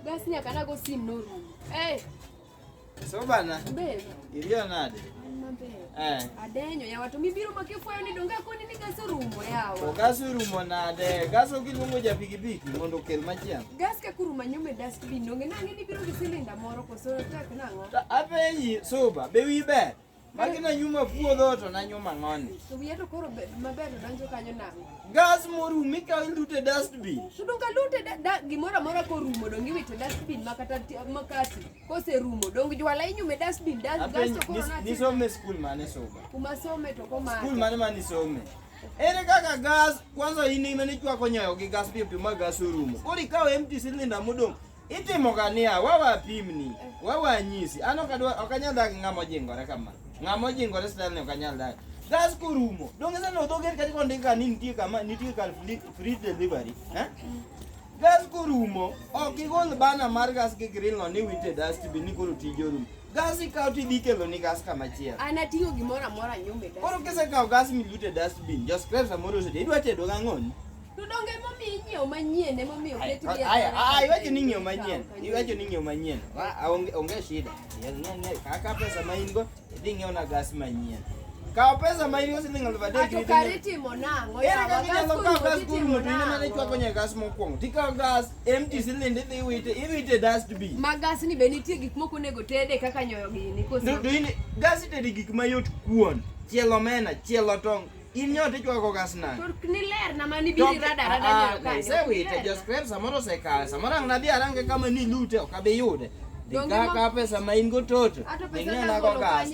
Gas nyaka nago sim norumo. So bana. Bebe. Irio nade? Adenyo yawa to mibiro makifuayo ni donga koni ni gas orumo yawa. To gas orumo nade? Gas okiluongo ja pikipiki mondo okel machielo. Gas ka kuruma nyume dustbin donge nange ni biro gi silinda moro koso tek nango. Apenji soba be wi ber. Makina nyuma puodho to na nyuma ng'oni. To wiye to koro maber donjo kanyo nango. Gas morumo ikaw ilute dustbin. To donga lute gimoro amora korumo dongi wite dustbin makata makati. Kose rumo dongi jwala inyume dustbin gas to koro na. Nisome school mane soba. Kuma some to koma. School mane mani some. Ere kaka gas kwanza ini mane chwako nyoyo gi gas pipi ma gas orumo. Koro ikaw empty cylinder modong. Itimo gania wawa pimni. Wawa nyisi. Ano kadwa okanyal dak ng'amo jingore kama. Ng'amo jingore style ne okanyal dak. Gas kurumo. Donge sano doger kati kondika ni nitie kama nitie kal free delivery, Gas kurumo, okigol bana mar gas gi grill no ni wite dustbin ni koro tijorum. Gas ikaw ti dikelo ni gas kama chiel. Ana tiyo gimoro amora nyume gas. Koro kise kaw gas mi lute dustbin, just scrap samoro sete idwa tedo gang'oni. To donge momi nyiew manyien emomiyo keti gi. Iwacho ni nyiew manyien. Iwacho ni nyiew manyien. Onge shida. Kaka pesa ma in go, idhi ng'iew na gas manyien. Kaw pesa ma in go siling 3,000. To karitimo nango yawa gas kurumo to ine mane chwako nye gas mokwongo. Tikaw gas empty cylinder idhi iwite dustbin. Ma gas ni be nitie gik moko nego tede kaka nyoyo gini koso. To ine gas itede gik mayot kuon, chielo omena, chielo tong'. In nyote chwako gas na. To ni ler na mani biri rada nyoyo kanyo. Se wite just scrap samoro sekal. Samoro ang nadhi arange kama ni lute okabe yude. Dika pesa ma in go toto. Ing'e na go gas.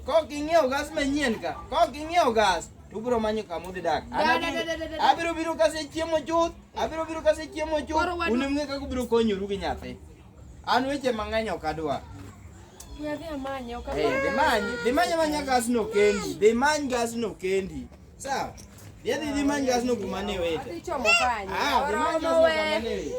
Kok ing'iew gas manyien ka. Kok ing'iew gas. Tubro manyo kamudhi dak. Abiro kase chiemo chuth. Unim ng'e kaka ubiro konyoru gi nyathi. An weche mang'eny ok adwa. Dhi manya gas no kendi. Dhi many gas no kendi. Sawa? Dhi many gas no kuma ne wete. Adhi chomo kanyo. Dhi many gas no kuma ne wete.